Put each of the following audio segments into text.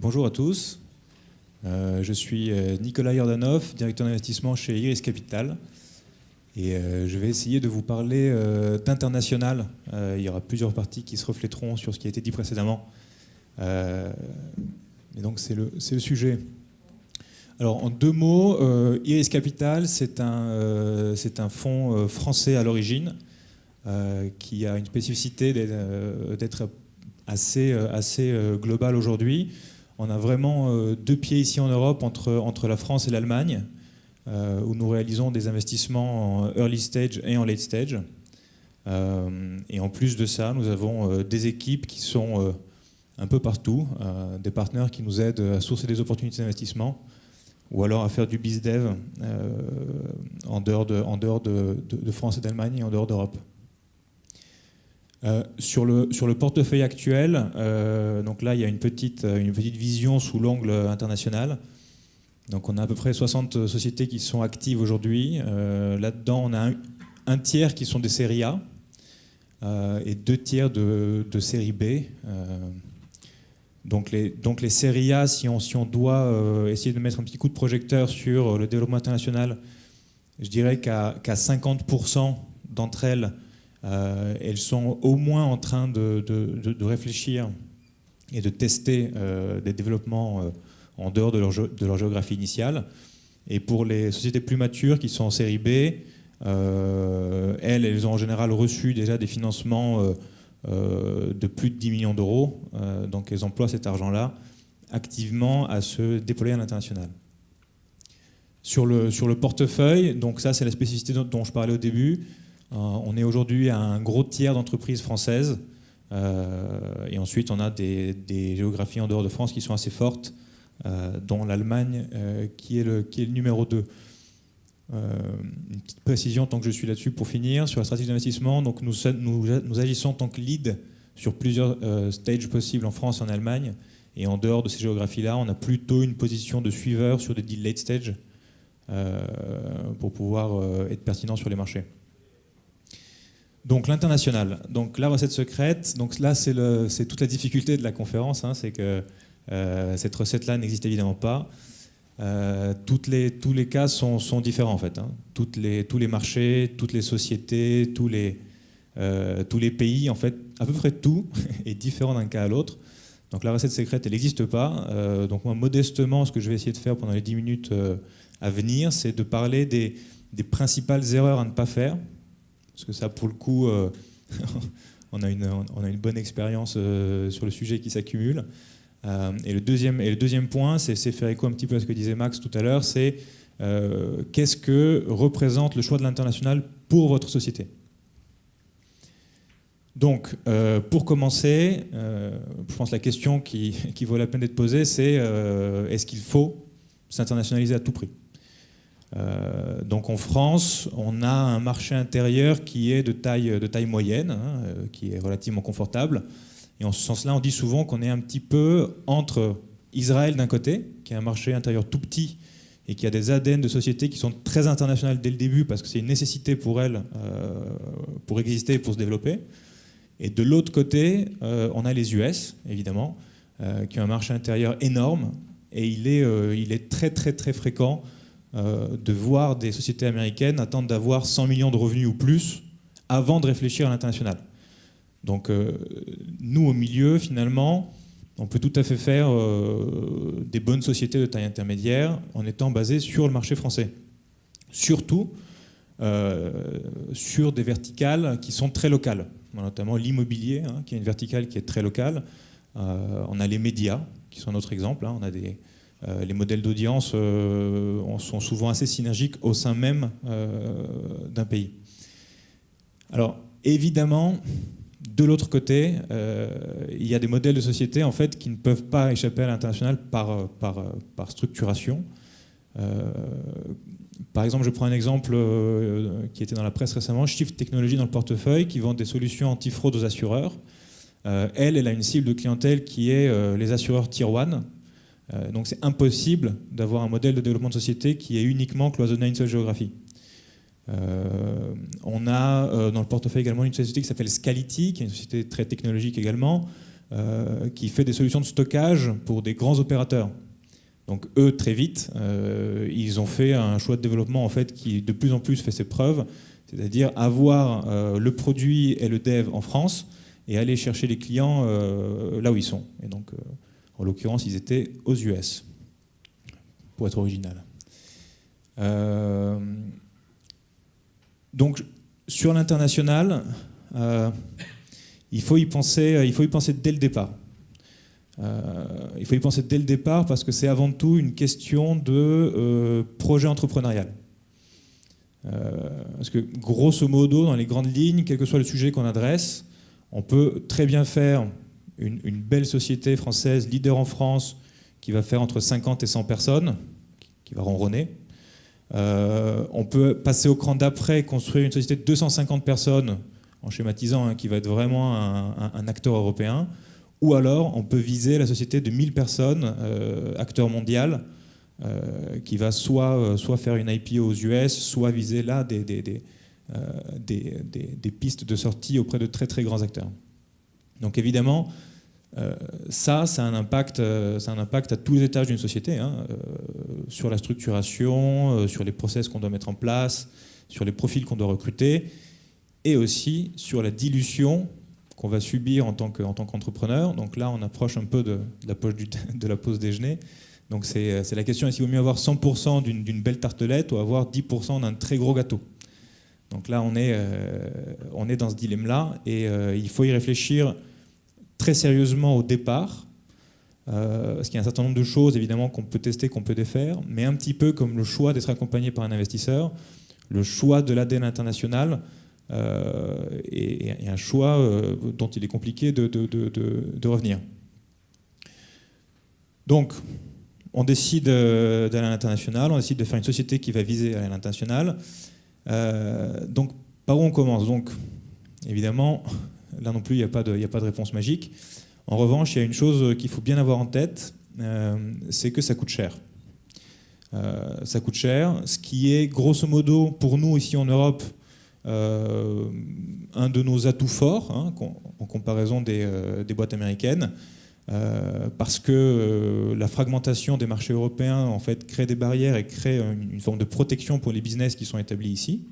Bonjour à tous. Je suis Nicolas Yordanov, directeur d'investissement chez Iris Capital. Et je vais essayer de vous parler d'international. Il y aura plusieurs parties qui se refléteront sur ce qui a été dit précédemment. Et donc c'est le sujet. Alors en deux mots, Iris Capital, c'est un fonds français à l'origine qui a une spécificité d'être assez global aujourd'hui. On a vraiment deux pieds ici en Europe entre la France et l'Allemagne, où nous réalisons des investissements en early stage et en late stage. Et en plus de ça, nous avons des équipes qui sont un peu partout, des partenaires qui nous aident à sourcer des opportunités d'investissement ou alors à faire du bizdev en dehors de France et d'Allemagne et en dehors d'Europe. Sur le portefeuille actuel, donc là il y a une petite vision sous l'angle international. Donc on a à peu près 60 sociétés qui sont actives aujourd'hui. Là-dedans on a un tiers qui sont des séries A et 2 tiers de séries B. Donc les séries A, si on doit essayer de mettre un petit coup de projecteur sur le développement international, je dirais qu'à 50% d'entre elles, elles sont au moins en train de réfléchir et de tester des développements en dehors de leur géographie initiale. Et pour les sociétés plus matures qui sont en série B, elles ont en général reçu déjà des financements de plus de 10 millions d'euros. Donc elles emploient cet argent-là activement à se déployer à l'international. Sur le portefeuille, donc ça c'est la spécificité dont je parlais au début. On est aujourd'hui à un gros tiers d'entreprises françaises et ensuite on a des géographies en dehors de France qui sont assez fortes, dont l'Allemagne qui est le numéro 2. Une petite précision tant que je suis là-dessus pour finir, sur la stratégie d'investissement, donc nous agissons en tant que lead sur plusieurs stages possibles en France et en Allemagne, et en dehors de ces géographies-là, on a plutôt une position de suiveur sur des deals late stage pour pouvoir être pertinent sur les marchés. Donc l'international, donc la recette secrète, donc là c'est toute la difficulté de la conférence, hein, c'est que cette recette-là n'existe évidemment pas. Tous les cas sont différents en fait, hein. Tous les marchés, toutes les sociétés, tous les pays, en fait, à peu près tout est différent d'un cas à l'autre. Donc la recette secrète, elle n'existe pas. Donc moi, modestement, ce que je vais essayer de faire pendant les 10 minutes à venir, c'est de parler des principales erreurs à ne pas faire. Parce que ça, pour le coup, on a une bonne expérience sur le sujet qui s'accumule. Et le deuxième point, c'est faire écho un petit peu à ce que disait Max tout à l'heure, c'est qu'est-ce que représente le choix de l'international pour votre société. Donc, pour commencer, je pense que la question qui vaut la peine d'être posée, c'est est-ce qu'il faut s'internationaliser à tout prix ? Donc en France, on a un marché intérieur qui est de taille moyenne, hein, qui est relativement confortable. Et en ce sens-là, on dit souvent qu'on est un petit peu entre Israël d'un côté, qui est un marché intérieur tout petit et qui a des ADN de sociétés qui sont très internationales dès le début parce que c'est une nécessité pour elles pour exister et pour se développer. Et de l'autre côté, on a les US, évidemment, qui ont un marché intérieur énorme. Et il est très très très fréquent de voir des sociétés américaines attendre d'avoir 100 millions de revenus ou plus avant de réfléchir à l'international. Donc nous, au milieu, finalement, on peut tout à fait faire des bonnes sociétés de taille intermédiaire en étant basés sur le marché français. Surtout sur des verticales qui sont très locales, notamment l'immobilier, hein, qui est une verticale qui est très locale. On a les médias, qui sont un autre exemple. Hein. On a les modèles d'audience sont souvent assez synergiques au sein même d'un pays. Alors, évidemment, de l'autre côté, il y a des modèles de société en fait, qui ne peuvent pas échapper à l'international par structuration. Par exemple, je prends un exemple qui était dans la presse récemment, Shift Technology dans le portefeuille, qui vend des solutions anti-fraude aux assureurs. Elle a une cible de clientèle qui est les assureurs Tier 1. Donc c'est impossible d'avoir un modèle de développement de société qui est uniquement cloisonné à une seule géographie. On a dans le portefeuille également une société qui s'appelle Scality, qui est une société très technologique également, qui fait des solutions de stockage pour des grands opérateurs. Donc eux, très vite, ils ont fait un choix de développement en fait, qui de plus en plus fait ses preuves, c'est-à-dire avoir le produit et le dev en France et aller chercher les clients là où ils sont. Et donc, en l'occurrence, ils étaient aux US, pour être original. Donc, sur l'international, il faut y penser dès le départ. Il faut y penser dès le départ parce que c'est avant tout une question de projet entrepreneurial. Parce que grosso modo, dans les grandes lignes, quel que soit le sujet qu'on adresse, on peut très bien faire une belle société française, leader en France, qui va faire entre 50 et 100 personnes, qui va ronronner. On peut passer au cran d'après, construire une société de 250 personnes, en schématisant, hein, qui va être vraiment un acteur européen. Ou alors, on peut viser la société de 1000 personnes, acteur mondial, qui va soit faire une IPO aux US, soit viser là des pistes de sortie auprès de très très grands acteurs. Donc évidemment, ça a un impact à tous les étages d'une société, hein, sur la structuration, sur les process qu'on doit mettre en place, sur les profils qu'on doit recruter, et aussi sur la dilution qu'on va subir en tant qu'entrepreneur. Donc là, on approche un peu de la pause déjeuner. Donc c'est la question, est-ce qu'il vaut mieux avoir 100% d'une belle tartelette ou avoir 10% d'un très gros gâteau? Donc là, on est dans ce dilemme-là, et il faut y réfléchir très sérieusement au départ, parce qu'il y a un certain nombre de choses, évidemment, qu'on peut tester, qu'on peut défaire, mais un petit peu comme le choix d'être accompagné par un investisseur, le choix de l'ADN international, et un choix dont il est compliqué de revenir. Donc, on décide d'aller à l'international, on décide de faire une société qui va viser à l'international. Donc, par où on commence? Donc, évidemment, là non plus, il n'y a pas de réponse magique. En revanche, il y a une chose qu'il faut bien avoir en tête, c'est que ça coûte cher. Ça coûte cher, ce qui est grosso modo, pour nous ici en Europe, un de nos atouts forts, hein, en comparaison des boîtes américaines, parce que la fragmentation des marchés européens en fait, crée des barrières et crée une forme de protection pour les business qui sont établis ici.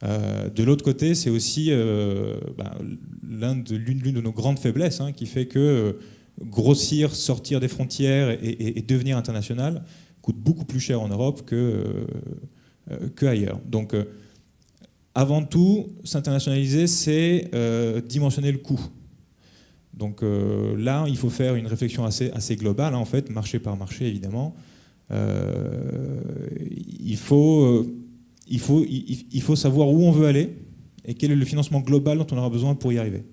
De l'autre côté, c'est aussi l'une de nos grandes faiblesses, hein, qui fait que grossir, sortir des frontières et devenir international coûte beaucoup plus cher en Europe qu'ailleurs. Donc, avant tout, s'internationaliser, c'est dimensionner le coût. Donc là, il faut faire une réflexion assez globale, hein, en fait, marché par marché, évidemment. Il faut savoir où on veut aller et quel est le financement global dont on aura besoin pour y arriver.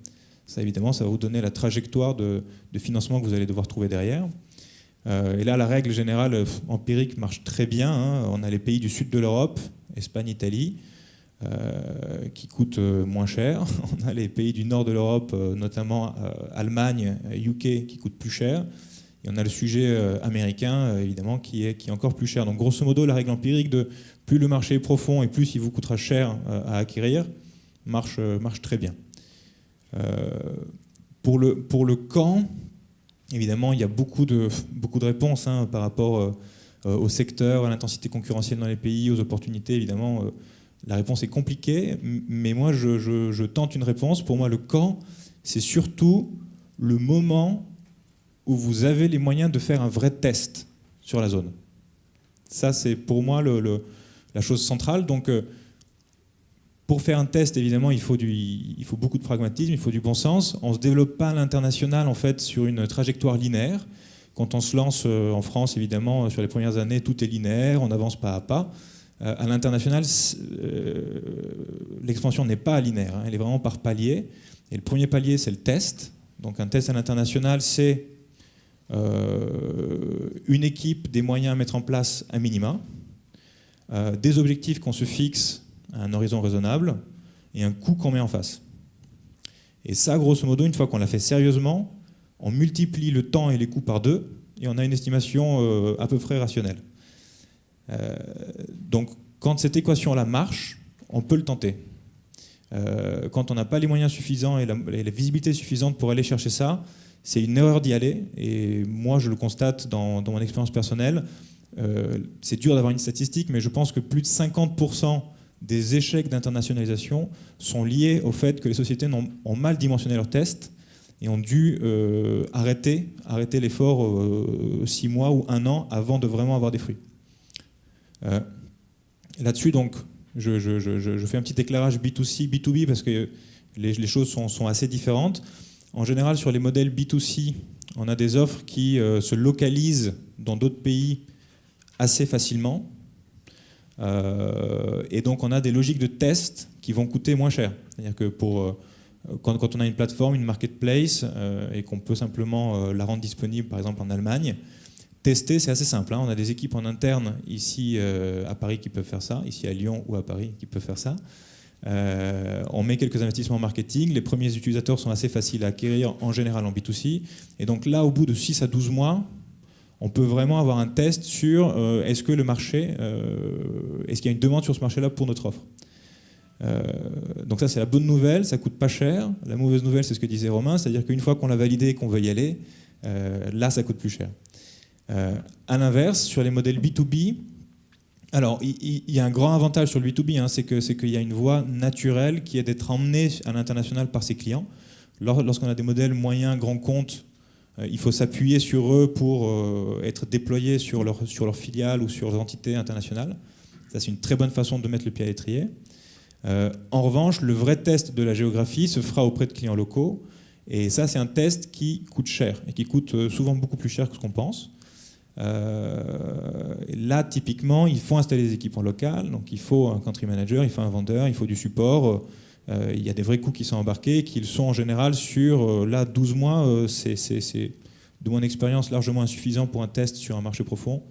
Ça, évidemment, ça va vous donner la trajectoire de financement que vous allez devoir trouver derrière. Et là, la règle générale empirique marche très bien, hein. On a les pays du sud de l'Europe, Espagne, Italie, qui coûtent moins cher. On a les pays du nord de l'Europe, notamment Allemagne, UK, qui coûtent plus cher. Et on a le sujet américain, évidemment, qui est encore plus cher. Donc, grosso modo, la règle empirique de plus le marché est profond et plus il vous coûtera cher à acquérir marche très bien. Pour le quand, évidemment, il y a beaucoup de réponses, hein, par rapport au secteur, à l'intensité concurrentielle dans les pays, aux opportunités, évidemment. La réponse est compliquée, mais moi, je tente une réponse. Pour moi, le quand, c'est surtout le moment où vous avez les moyens de faire un vrai test sur la zone. Ça, c'est pour moi la chose centrale. Donc, pour faire un test, évidemment, il faut beaucoup de pragmatisme, il faut du bon sens. On ne se développe pas à l'international, en fait, sur une trajectoire linéaire. Quand on se lance en France, évidemment, sur les premières années, tout est linéaire, on avance pas à pas. À l'international, l'expansion n'est pas linéaire, hein, elle est vraiment par palier. Et le premier palier, c'est le test. Donc un test à l'international, c'est une équipe, des moyens à mettre en place à minima, des objectifs qu'on se fixe à un horizon raisonnable et un coût qu'on met en face. Et ça, grosso modo, une fois qu'on l'a fait sérieusement, on multiplie le temps et les coûts par 2 et on a une estimation à peu près rationnelle. Donc, quand cette équation-là marche, on peut le tenter. Quand on n'a pas les moyens suffisants et la visibilité suffisante pour aller chercher ça, c'est une erreur d'y aller. Et moi, je le constate dans mon expérience personnelle. C'est dur d'avoir une statistique, mais je pense que plus de 50% des échecs d'internationalisation sont liés au fait que les sociétés ont mal dimensionné leurs tests et ont dû arrêter l'effort 6 mois ou 1 an avant de vraiment avoir des fruits. Là-dessus, donc, je fais un petit éclairage B2C, B2B, parce que les choses sont assez différentes. En général, sur les modèles B2C, on a des offres qui se localisent dans d'autres pays assez facilement. Et donc, on a des logiques de test qui vont coûter moins cher. C'est-à-dire que quand on a une plateforme, une marketplace, et qu'on peut simplement la rendre disponible, par exemple en Allemagne, tester, c'est assez simple. On a des équipes en interne ici à Paris qui peuvent faire ça, ici à Lyon ou à Paris qui peuvent faire ça. On met quelques investissements en marketing. Les premiers utilisateurs sont assez faciles à acquérir en général en B2C. Et donc là, au bout de 6 à 12 mois, on peut vraiment avoir un test sur est-ce que le marché, est-ce qu'il y a une demande sur ce marché-là pour notre offre. Donc ça, c'est la bonne nouvelle, ça coûte pas cher. La mauvaise nouvelle, c'est ce que disait Romain, c'est-à-dire qu'une fois qu'on l'a validé et qu'on veut y aller, là, ça coûte plus cher. À l'inverse, sur les modèles B2B, alors il y a un grand avantage sur le B2B, c'est qu'il y a une voie naturelle qui est d'être emmené à l'international par ses clients. Lorsqu'on a des modèles moyens, grands comptes, il faut s'appuyer sur eux pour être déployés sur leur filiale ou sur leurs entités internationales. Ça, c'est une très bonne façon de mettre le pied à l'étrier. En revanche, le vrai test de la géographie se fera auprès de clients locaux. Et ça, c'est un test qui coûte cher et qui coûte souvent beaucoup plus cher que ce qu'on pense. Là, typiquement, il faut installer des équipes en local. Donc, il faut un country manager, il faut un vendeur, il faut du support. Il y a des vrais coûts qui sont embarqués, qui sont en général sur 12 mois. C'est, de mon expérience, largement insuffisant pour un test sur un marché profond.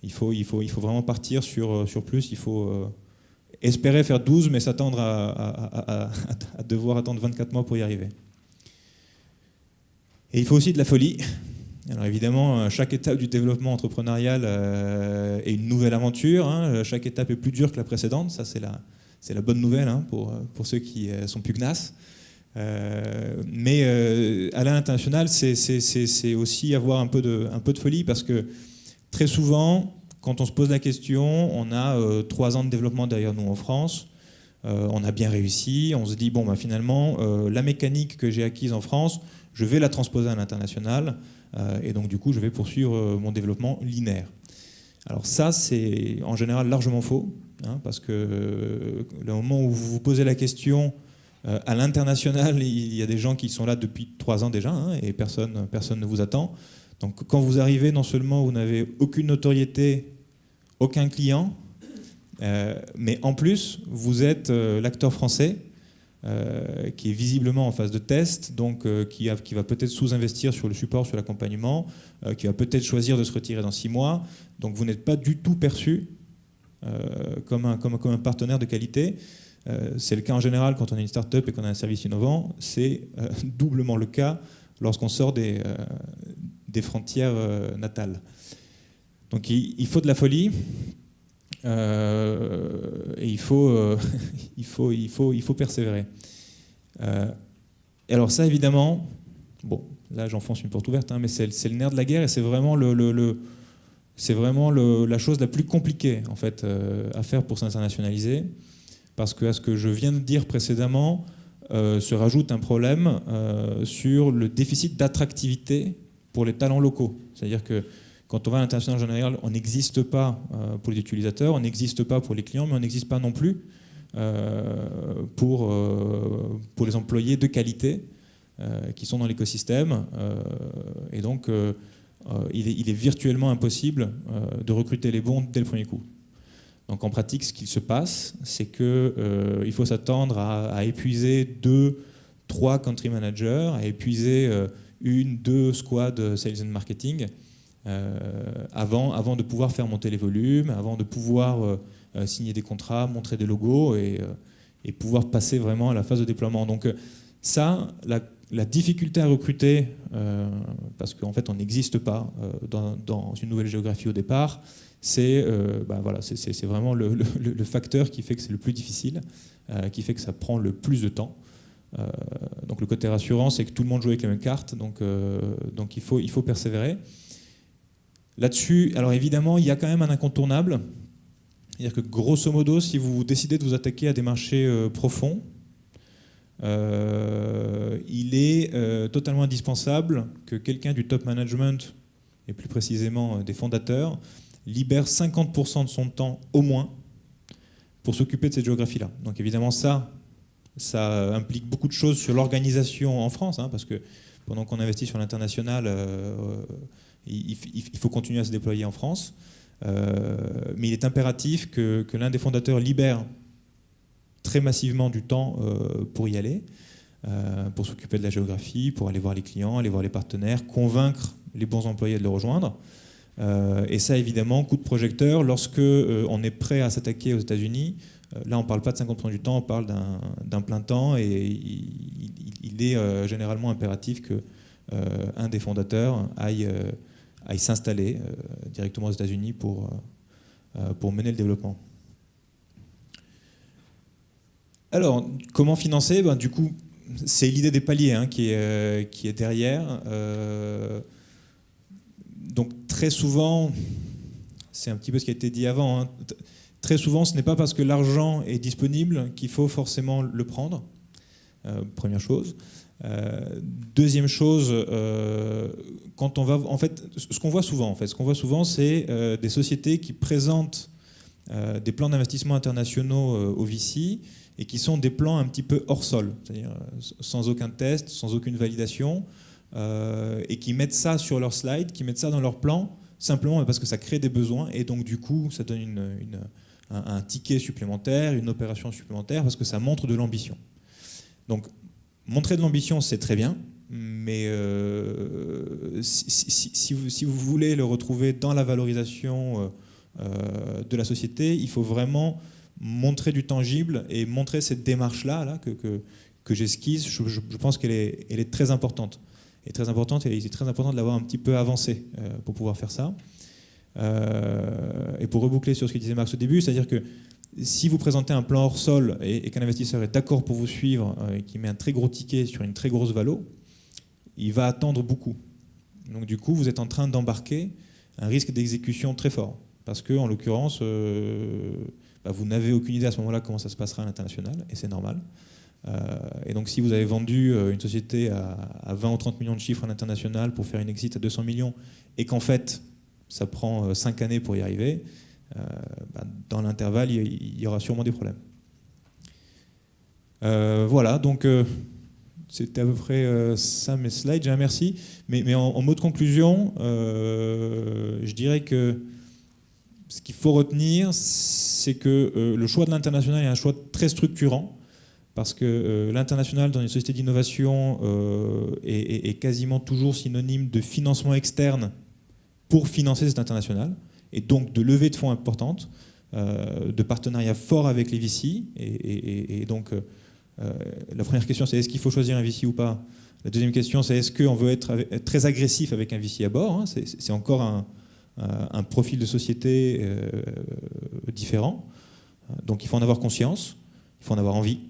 Il faut vraiment partir sur plus. Il faut espérer faire 12, mais s'attendre à devoir attendre 24 mois pour y arriver. Et il faut aussi de la folie. Alors évidemment, chaque étape du développement entrepreneurial est une nouvelle aventure. Chaque étape est plus dure que la précédente. Ça, c'est la bonne nouvelle pour ceux qui sont pugnaces. Mais aller à l'international, c'est aussi avoir un peu de folie, parce que très souvent, quand on se pose la question, on a 3 ans de développement derrière nous en France. On a bien réussi. On se dit, finalement, la mécanique que j'ai acquise en France, je vais la transposer à l'international. Et donc, du coup, je vais poursuivre mon développement linéaire. Alors ça, c'est en général largement faux, parce que le moment où vous vous posez la question à l'international, il y a des gens qui sont là depuis 3 ans déjà, et personne ne vous attend. Donc, quand vous arrivez, non seulement vous n'avez aucune notoriété, aucun client, mais en plus, vous êtes l'acteur français, qui est visiblement en phase de test, donc qui va peut-être sous-investir sur le support, sur l'accompagnement, qui va peut-être choisir de se retirer dans 6 mois. Donc vous n'êtes pas du tout perçu comme un partenaire de qualité. C'est le cas en général quand on est une start-up et qu'on a un service innovant. C'est doublement le cas lorsqu'on sort des frontières natales. Donc il faut de la folie. Et il faut persévérer. Et alors ça, évidemment, là j'enfonce une porte ouverte, mais c'est le nerf de la guerre, et c'est vraiment la chose la plus compliquée en fait à faire pour s'internationaliser, parce que à ce que je viens de dire précédemment se rajoute un problème sur le déficit d'attractivité pour les talents locaux. C'est-à-dire que quand on va à l'international en général, on n'existe pas pour les utilisateurs, on n'existe pas pour les clients, mais on n'existe pas non plus pour les employés de qualité qui sont dans l'écosystème. Et donc, il est virtuellement impossible de recruter les bons dès le premier coup. Donc en pratique, ce qu'il se passe, c'est qu'il faut s'attendre à épuiser 2, 3 country managers, à épuiser 1, 2 squads sales and marketing, avant de pouvoir faire monter les volumes, avant de pouvoir signer des contrats, montrer des logos et pouvoir passer vraiment à la phase de déploiement. Donc ça, La difficulté à recruter, parce qu'en fait on n'existe pas dans une nouvelle géographie au départ, c'est vraiment le facteur qui fait que c'est le plus difficile, qui fait que ça prend le plus de temps. Donc le côté rassurant, c'est que tout le monde joue avec les mêmes cartes, donc il faut persévérer. Là-dessus, alors évidemment, il y a quand même un incontournable, c'est-à-dire que grosso modo, si vous décidez de vous attaquer à des marchés profonds, il est totalement indispensable que quelqu'un du top management, et plus précisément des fondateurs, libère 50% de son temps au moins pour s'occuper de cette géographie-là. Donc évidemment ça implique beaucoup de choses sur l'organisation en France, parce que pendant qu'on investit sur l'international, il faut continuer à se déployer en France. Mais il est impératif que l'un des fondateurs libère très massivement du temps pour y aller, pour s'occuper de la géographie, pour aller voir les clients, aller voir les partenaires, convaincre les bons employés de le rejoindre. Et ça, évidemment, coup de projecteur, lorsque on est prêt à s'attaquer aux États-Unis, là, on ne parle pas de 50% du temps, on parle d'un plein temps, et il est généralement impératif qu'un des fondateurs aille s'installer directement aux États-Unis pour mener le développement. Alors, comment financer ? Du coup, c'est l'idée des paliers qui est derrière. Donc très souvent, c'est un petit peu ce qui a été dit avant, très souvent ce n'est pas parce que l'argent est disponible qu'il faut forcément le prendre, première chose. Deuxième chose, quand on va, en fait, ce qu'on voit souvent, c'est des sociétés qui présentent des plans d'investissement internationaux au VC et qui sont des plans un petit peu hors sol, c'est-à-dire sans aucun test, sans aucune validation, et qui mettent ça sur leur slide, qui mettent ça dans leur plan, simplement parce que ça crée des besoins, et donc du coup ça donne un ticket supplémentaire, une opération supplémentaire, parce que ça montre de l'ambition. Donc montrer de l'ambition, c'est très bien, mais si vous voulez le retrouver dans la valorisation de la société, il faut vraiment montrer du tangible et montrer cette démarche-là que j'esquisse. Je pense qu'elle est très importante. Et très importante, et il est très important de l'avoir un petit peu avancé pour pouvoir faire ça. Et pour reboucler sur ce que disait Max au début, c'est-à-dire que si vous présentez un plan hors sol et qu'un investisseur est d'accord pour vous suivre et qu'il met un très gros ticket sur une très grosse valo, il va attendre beaucoup. Donc du coup, vous êtes en train d'embarquer un risque d'exécution très fort. Parce que, en l'occurrence, vous n'avez aucune idée à ce moment-là comment ça se passera à l'international, et c'est normal. Et donc si vous avez vendu une société à 20 ou 30 millions de chiffres à l'international pour faire une exit à 200 millions, et qu'en fait, ça prend 5 années pour y arriver, dans l'intervalle, il y aura sûrement des problèmes. Voilà, donc c'était à peu près ça mes slides, j'ai un merci. Mais en mot de conclusion, je dirais que ce qu'il faut retenir, c'est que le choix de l'international est un choix très structurant, parce que l'international dans une société d'innovation est quasiment toujours synonyme de financement externe pour financer cet international, et donc de levée de fonds importantes, de partenariats forts avec les VC, et donc la première question c'est est-ce qu'il faut choisir un VC ou pas ? La deuxième question c'est est-ce qu'on veut être très agressif avec un VC à bord ? C'est encore un profil de société différent, donc il faut en avoir conscience, il faut en avoir envie.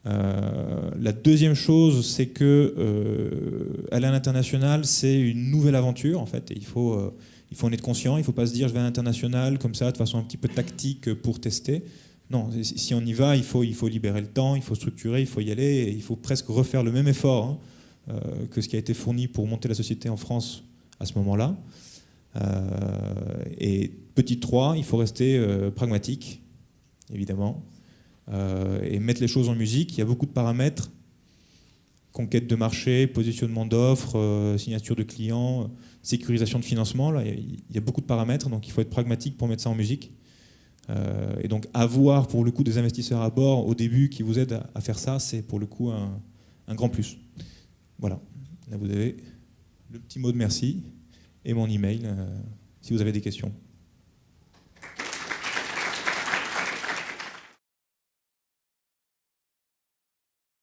La deuxième chose, c'est que aller à l'international, c'est une nouvelle aventure en fait. Et il faut en être conscient. Il ne faut pas se dire je vais à l'international comme ça de façon un petit peu tactique pour tester. Non, si on y va, il faut libérer le temps, il faut structurer, il faut y aller. Et il faut presque refaire le même effort que ce qui a été fourni pour monter la société en France à ce moment-là. Et petit 3, il faut rester pragmatique, évidemment. Et mettre les choses en musique. Il y a beaucoup de paramètres, conquête de marché, positionnement d'offres, signature de clients, sécurisation de financement. Là, il y a beaucoup de paramètres, donc il faut être pragmatique pour mettre ça en musique. Et donc avoir pour le coup des investisseurs à bord au début qui vous aident à faire ça, c'est pour le coup un grand plus. Voilà, là vous avez le petit mot de merci et mon email si vous avez des questions.